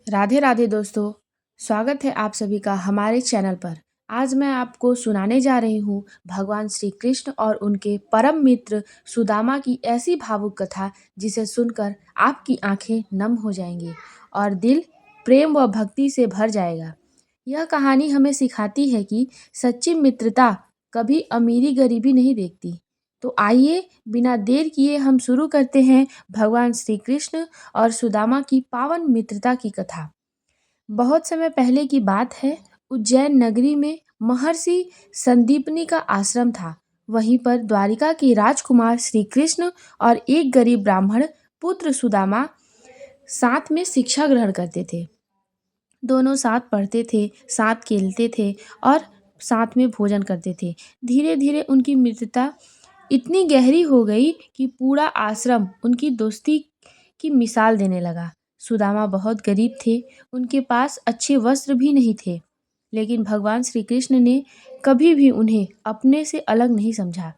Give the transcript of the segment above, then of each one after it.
राधे राधे दोस्तों। स्वागत है आप सभी का हमारे चैनल पर। आज मैं आपको सुनाने जा रही हूँ भगवान श्री कृष्ण और उनके परम मित्र सुदामा की ऐसी भावुक कथा जिसे सुनकर आपकी आंखें नम हो जाएंगी और दिल प्रेम व भक्ति से भर जाएगा। यह कहानी हमें सिखाती है कि सच्ची मित्रता कभी अमीरी गरीबी नहीं देखती। तो आइए बिना देर किए हम शुरू करते हैं भगवान श्री कृष्ण और सुदामा की पावन मित्रता की कथा। बहुत समय पहले की बात है। उज्जैन नगरी में महर्षि संदीपनी का आश्रम था। वहीं पर द्वारिका के राजकुमार श्री कृष्ण और एक गरीब ब्राह्मण पुत्र सुदामा साथ में शिक्षा ग्रहण करते थे। दोनों साथ पढ़ते थे, साथ खेलते थे और साथ में भोजन करते थे। धीरे धीरे उनकी मित्रता इतनी गहरी हो गई कि पूरा आश्रम उनकी दोस्ती की मिसाल देने लगा। सुदामा बहुत गरीब थे, उनके पास अच्छे वस्त्र भी नहीं थे, लेकिन भगवान श्री कृष्ण ने कभी भी उन्हें अपने से अलग नहीं समझा।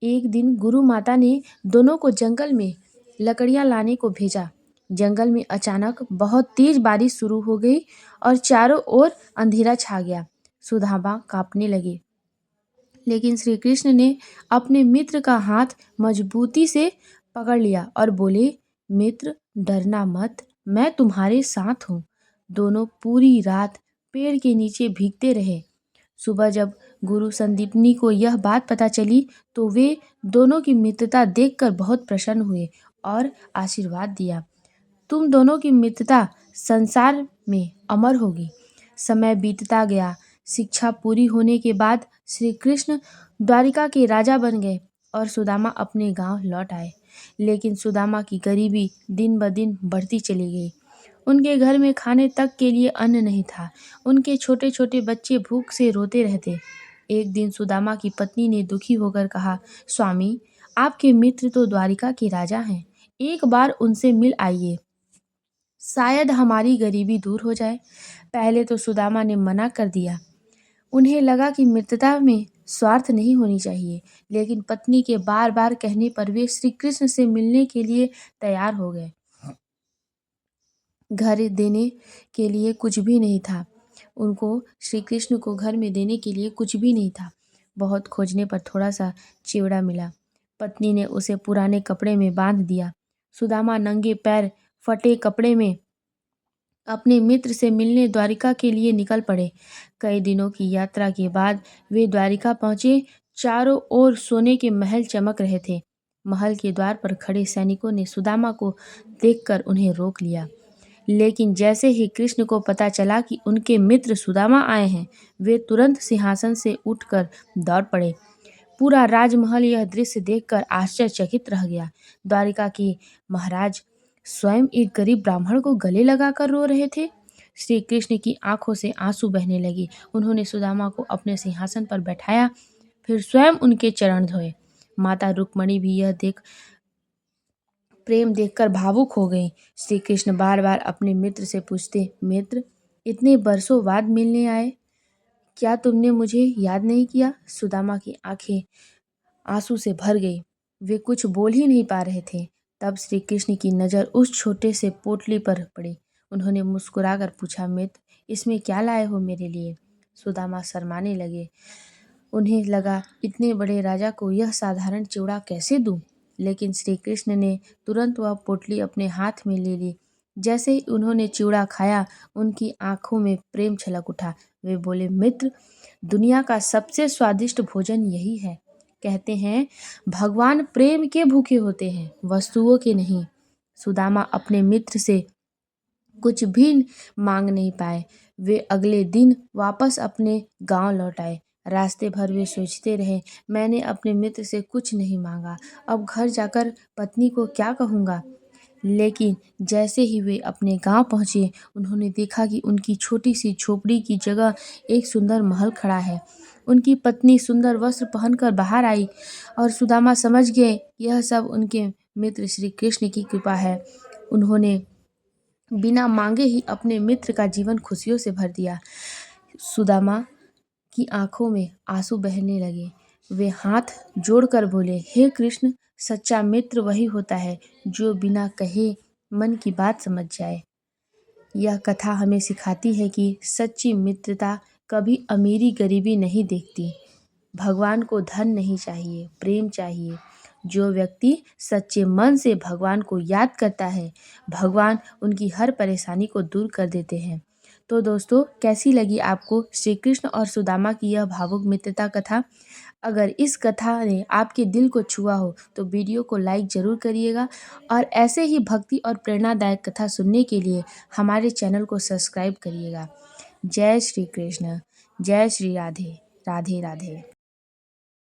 एक दिन गुरु माता ने दोनों को जंगल में लकड़ियां लाने को भेजा। जंगल में अचानक बहुत तेज बारिश शुरू हो गई और चारों ओर अंधेरा छा गया। सुदामा कांपने लगे, लेकिन श्री कृष्ण ने अपने मित्र का हाथ मजबूती से पकड़ लिया और बोले, मित्र डरना मत, मैं तुम्हारे साथ हूँ। दोनों पूरी रात पेड़ के नीचे भीगते रहे। सुबह जब गुरु संदीपनी को यह बात पता चली तो वे दोनों की मित्रता देखकर बहुत प्रसन्न हुए और आशीर्वाद दिया। तुम दोनों की मित्रता संसार में अमर होगी। समय बीतता गया। शिक्षा पूरी होने के बाद श्री कृष्ण द्वारिका के राजा बन गए और सुदामा अपने गांव लौट आए। लेकिन सुदामा की गरीबी दिन ब दिन बढ़ती चली गई। उनके घर में खाने तक के लिए अन्न नहीं था। उनके छोटे छोटे बच्चे भूख से रोते रहते। एक दिन सुदामा की पत्नी ने दुखी होकर कहा, स्वामी, आपके मित्र तो द्वारिका के राजा हैं, एक बार उनसे मिल आइए, शायद हमारी गरीबी दूर हो जाए। पहले तो सुदामा ने मना कर दिया। उन्हें लगा कि मित्रता में स्वार्थ नहीं होनी चाहिए, लेकिन पत्नी के बार बार कहने पर वे श्री कृष्ण से मिलने के लिए तैयार हो गए। घर देने के लिए कुछ भी नहीं था। उनको श्री कृष्ण को घर में देने के लिए कुछ भी नहीं था। बहुत खोजने पर थोड़ा सा चिवड़ा मिला। पत्नी ने उसे पुराने कपड़े में बांध दिया। सुदामा नंगे पैर फटे कपड़े में अपने मित्र से मिलने द्वारिका के लिए निकल पड़े। कई दिनों की यात्रा के बाद वे द्वारिका पहुंचे। चारों ओर सोने के महल चमक रहे थे। महल के द्वार पर खड़े सैनिकों ने सुदामा को देखकर उन्हें रोक लिया। लेकिन जैसे ही कृष्ण को पता चला कि उनके मित्र सुदामा आए हैं, वे तुरंत सिंहासन से उठकर दौड़ पड़े। पूरा राजमहल यह दृश्य देखकर आश्चर्यचकित रह गया। द्वारिका के महाराज स्वयं एक गरीब ब्राह्मण को गले लगाकर रो रहे थे। श्री कृष्ण की आंखों से आंसू बहने लगे। उन्होंने सुदामा को अपने सिंहासन पर बैठाया, फिर स्वयं उनके चरण धोए। माता रुक्मणी भी यह प्रेम देखकर भावुक हो गई। श्री कृष्ण बार बार अपने मित्र से पूछते, मित्र, इतने बरसों बाद मिलने आए, क्या तुमने मुझे याद नहीं किया? सुदामा की आंखें आंसू से भर गई। वे कुछ बोल ही नहीं पा रहे थे। तब श्री कृष्ण की नज़र उस छोटे से पोटली पर पड़ी। उन्होंने मुस्कुराकर पूछा, मित्र, इसमें क्या लाए हो मेरे लिए? सुदामा शर्माने लगे। उन्हें लगा, इतने बड़े राजा को यह साधारण चिवड़ा कैसे दूं? लेकिन श्री कृष्ण ने तुरंत वह पोटली अपने हाथ में ले ली। जैसे ही उन्होंने चिवड़ा खाया, उनकी आंखों में प्रेम छलक उठा। वे बोले, मित्र, दुनिया का सबसे स्वादिष्ट भोजन यही है। कहते हैं, भगवान प्रेम के भूखे होते हैं, वस्तुओं के नहीं। सुदामा अपने मित्र से कुछ भी मांग नहीं पाए। वे अगले दिन वापस अपने गांव लौट आए। रास्ते भर वे सोचते रहे, मैंने अपने मित्र से कुछ नहीं मांगा, अब घर जाकर पत्नी को क्या कहूँगा। लेकिन जैसे ही वे अपने गांव पहुंचे, उन्होंने देखा कि उनकी छोटी सी झोपड़ी की जगह एक सुंदर महल खड़ा है। उनकी पत्नी सुंदर वस्त्र पहनकर बाहर आई और सुदामा समझ गए यह सब उनके मित्र श्री कृष्ण की कृपा है। उन्होंने बिना मांगे ही अपने मित्र का जीवन खुशियों से भर दिया। सुदामा की आंखों में आंसू बहने लगे। वे हाथ जोड़कर बोले, हे कृष्ण, सच्चा मित्र वही होता है जो बिना कहे मन की बात समझ जाए। यह कथा हमें सिखाती है कि सच्ची मित्रता कभी अमीरी गरीबी नहीं देखती। भगवान को धन नहीं चाहिए, प्रेम चाहिए। जो व्यक्ति सच्चे मन से भगवान को याद करता है, भगवान उनकी हर परेशानी को दूर कर देते हैं। तो दोस्तों, कैसी लगी आपको श्री कृष्ण और सुदामा की यह भावुक मित्रता कथा? अगर इस कथा ने आपके दिल को छुआ हो तो वीडियो को लाइक ज़रूर करिएगा और ऐसे ही भक्ति और प्रेरणादायक कथा सुनने के लिए हमारे चैनल को सब्सक्राइब करिएगा। जय श्री कृष्ण, जय श्री राधे, राधे राधे।